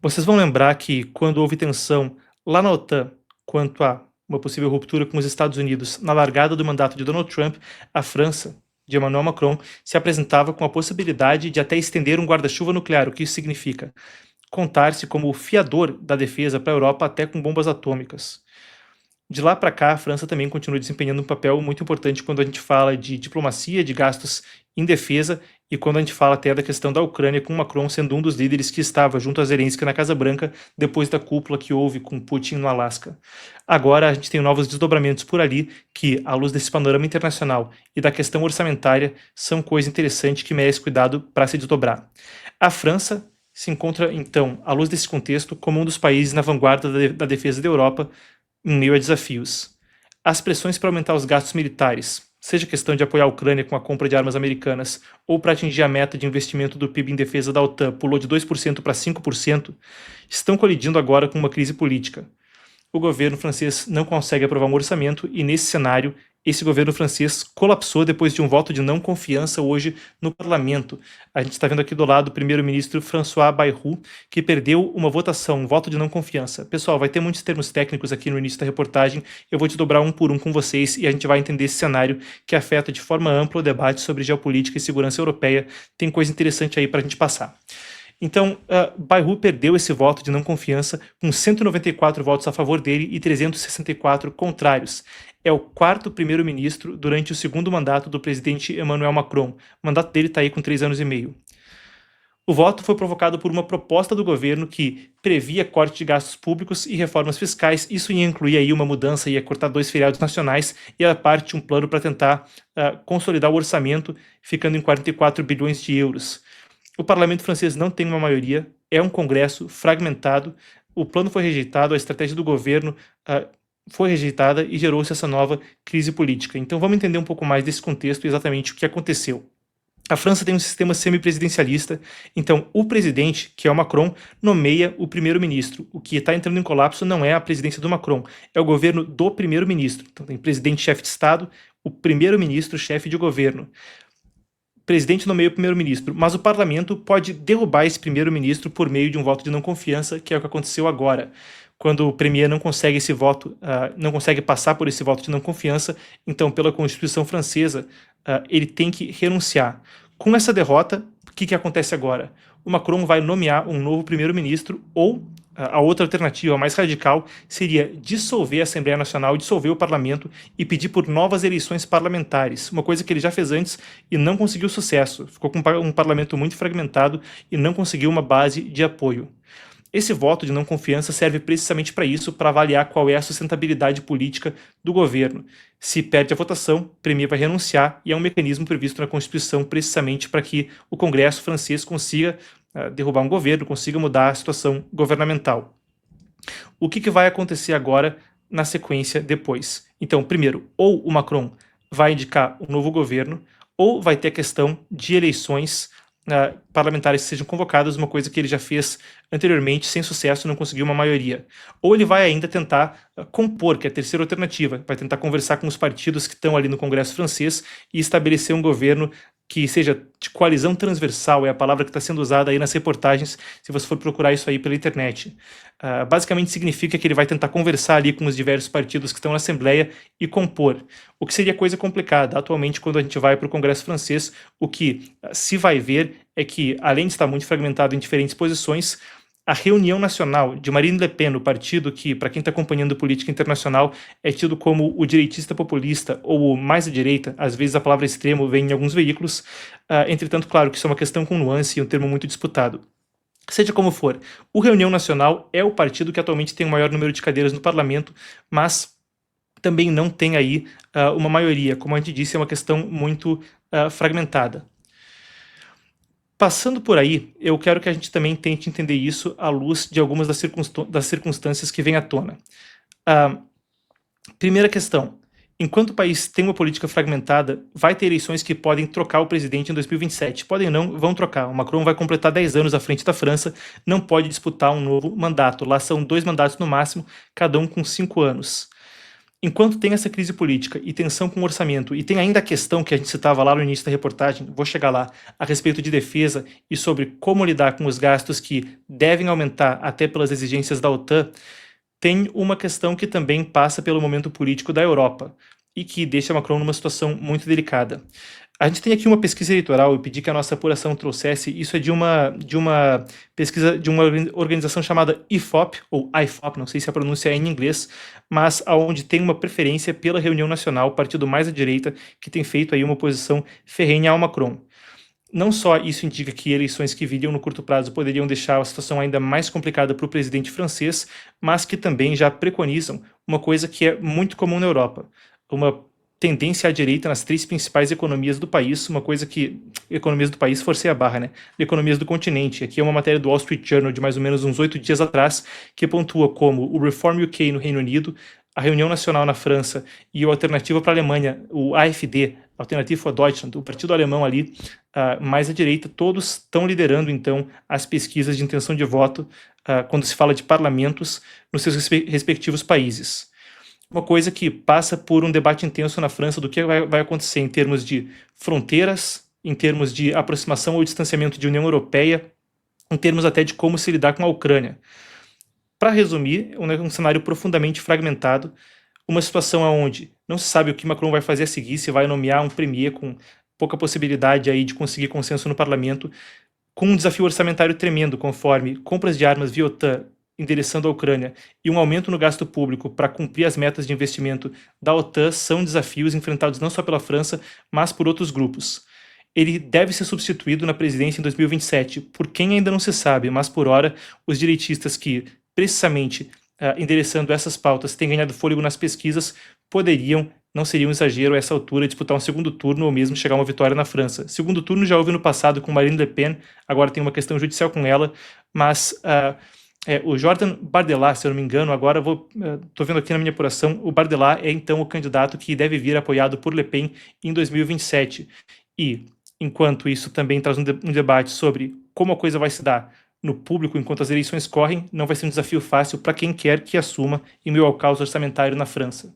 Vocês vão lembrar que quando houve tensão lá na OTAN quanto a uma possível ruptura com os Estados Unidos na largada do mandato de Donald Trump, a França, de Emmanuel Macron, se apresentava com a possibilidade de até estender um guarda-chuva nuclear. O que isso significa? Contar-se como o fiador da defesa para a Europa até com bombas atômicas. De lá para cá, a França também continua desempenhando um papel muito importante quando a gente fala de diplomacia, de gastos em defesa e quando a gente fala até da questão da Ucrânia, com Macron sendo um dos líderes que estava junto a Zelensky na Casa Branca depois da cúpula que houve com Putin no Alasca. Agora a gente tem novos desdobramentos por ali que, à luz desse panorama internacional e da questão orçamentária, são coisa interessante que merece cuidado para se desdobrar. A França se encontra, então, à luz desse contexto, como um dos países na vanguarda da defesa da Europa, em meio a desafios. As pressões para aumentar os gastos militares, seja questão de apoiar a Ucrânia com a compra de armas americanas ou para atingir a meta de investimento do PIB em defesa da OTAN, pulou de 2% para 5%, estão colidindo agora com uma crise política. O governo francês não consegue aprovar um orçamento e, nesse cenário, esse governo francês colapsou depois de um voto de não confiança hoje no parlamento. A gente está vendo aqui do lado o primeiro-ministro François Bayrou, que perdeu uma votação, um voto de não confiança. Pessoal, vai ter muitos termos técnicos aqui no início da reportagem, eu vou te dobrar um por um com vocês e a gente vai entender esse cenário que afeta de forma ampla o debate sobre geopolítica e segurança europeia. Tem coisa interessante aí para a gente passar. Então, Bayrou perdeu esse voto de não confiança com 194 votos a favor dele e 364 contrários. É o quarto primeiro-ministro durante o segundo mandato do presidente Emmanuel Macron. O mandato dele está aí com 3 anos e meio. O voto foi provocado por uma proposta do governo que previa corte de gastos públicos e reformas fiscais. Isso ia incluir aí uma mudança, ia cortar 2 feriados nacionais e a parte de um plano para tentar consolidar o orçamento, ficando em 44 bilhões de euros. O parlamento francês não tem uma maioria, é um congresso fragmentado, o plano foi rejeitado, a estratégia do governo foi rejeitada e gerou-se essa nova crise política. Então vamos entender um pouco mais desse contexto e exatamente o que aconteceu. A França tem um sistema semipresidencialista, então o presidente, que é o Macron, nomeia o primeiro-ministro. O que está entrando em colapso não é a presidência do Macron, é o governo do primeiro-ministro. Então tem presidente-chefe de Estado, o primeiro-ministro, chefe de governo. O presidente nomeia o primeiro-ministro, mas o parlamento pode derrubar esse primeiro-ministro por meio de um voto de não confiança, que é o que aconteceu agora. Quando o premier não consegue esse voto, não consegue passar por esse voto de não confiança, então, pela Constituição francesa, ele tem que renunciar. Com essa derrota, o que acontece agora? O Macron vai nomear um novo primeiro-ministro ou a outra alternativa mais radical seria dissolver a Assembleia Nacional, dissolver o parlamento e pedir por novas eleições parlamentares, uma coisa que ele já fez antes e não conseguiu sucesso. Ficou com um parlamento muito fragmentado e não conseguiu uma base de apoio. Esse voto de não confiança serve precisamente para isso, para avaliar qual é a sustentabilidade política do governo. Se perde a votação, o premier vai renunciar e é um mecanismo previsto na Constituição precisamente para que o Congresso francês consiga derrubar um governo, consiga mudar a situação governamental. O que vai acontecer agora na sequência depois? Então, primeiro, ou o Macron vai indicar um novo governo, ou vai ter a questão de eleições parlamentares que sejam convocadas, uma coisa que ele já fez anteriormente, sem sucesso, não conseguiu uma maioria. Ou ele vai ainda tentar compor, que é a terceira alternativa, vai tentar conversar com os partidos que estão ali no Congresso francês e estabelecer um governo que seja de coalizão transversal, é a palavra que está sendo usada aí nas reportagens, se você for procurar isso aí pela internet. Basicamente significa que ele vai tentar conversar ali com os diversos partidos que estão na Assembleia e compor, o que seria coisa complicada. Atualmente, quando a gente vai para o Congresso francês, o que se vai ver é que, além de estar muito fragmentado em diferentes posições, a reunião nacional de Marine Le Pen, o partido que, para quem está acompanhando política internacional, é tido como o direitista populista ou o mais à direita, às vezes a palavra extremo vem em alguns veículos, entretanto, claro que isso é uma questão com nuance e um termo muito disputado. Seja como for, o Reunião Nacional é o partido que atualmente tem o maior número de cadeiras no parlamento, mas também não tem aí uma maioria. Como a gente disse, é uma questão muito fragmentada. Passando por aí, eu quero que a gente também tente entender isso à luz de algumas das circunstâncias que vêm à tona. Primeira questão, enquanto o país tem uma política fragmentada, vai ter eleições que podem trocar o presidente em 2027. Podem não, vão trocar. O Macron vai completar 10 anos à frente da França, não pode disputar um novo mandato. Lá são 2 mandatos no máximo, cada um com 5 anos. Enquanto tem essa crise política e tensão com o orçamento, e tem ainda a questão que a gente citava lá no início da reportagem, vou chegar lá, a respeito de defesa e sobre como lidar com os gastos que devem aumentar até pelas exigências da OTAN, tem uma questão que também passa pelo momento político da Europa e que deixa Macron numa situação muito delicada. A gente tem aqui uma pesquisa eleitoral, eu pedi que a nossa apuração trouxesse, isso é de uma pesquisa de uma organização chamada IFOP, ou IFOP, não sei se a pronúncia é em inglês, mas aonde tem uma preferência pela Reunião Nacional, partido mais à direita, que tem feito aí uma oposição ferrenha ao Macron. Não só isso indica que eleições que viriam no curto prazo poderiam deixar a situação ainda mais complicada para o presidente francês, mas que também já preconizam uma coisa que é muito comum na Europa, uma tendência à direita nas três principais economias do país, uma coisa que, economias do país, forcei a barra, né? Economias do continente. Aqui é uma matéria do Wall Street Journal de mais ou menos uns 8 dias atrás, que pontua como o Reform UK no Reino Unido, a Reunião Nacional na França e o Alternativa para a Alemanha, o AfD, Alternative for Deutschland, o partido alemão ali, mais à direita, todos estão liderando, então, as pesquisas de intenção de voto quando se fala de parlamentos nos seus respectivos países. Uma coisa que passa por um debate intenso na França do que vai acontecer em termos de fronteiras, em termos de aproximação ou distanciamento de União Europeia, em termos até de como se lidar com a Ucrânia. Para resumir, um cenário profundamente fragmentado, uma situação onde não se sabe o que Macron vai fazer a seguir, se vai nomear um premier com pouca possibilidade aí de conseguir consenso no parlamento, com um desafio orçamentário tremendo, conforme compras de armas via OTAN endereçando a Ucrânia e um aumento no gasto público para cumprir as metas de investimento da OTAN são desafios enfrentados não só pela França, mas por outros grupos. Ele deve ser substituído na presidência em 2027, por quem ainda não se sabe, mas por hora, os direitistas que, precisamente endereçando essas pautas, têm ganhado fôlego nas pesquisas, poderiam, não seria um exagero a essa altura, disputar um segundo turno ou mesmo chegar a uma vitória na França. Segundo turno já houve no passado com Marine Le Pen, agora tem uma questão judicial com ela, mas o Jordan Bardella, se eu não me engano, agora estou vendo aqui na minha apuração, o Bardella é então o candidato que deve vir apoiado por Le Pen em 2027. E, enquanto isso também traz um debate sobre como a coisa vai se dar no público enquanto as eleições correm, não vai ser um desafio fácil para quem quer que assuma em meio ao caos orçamentário na França.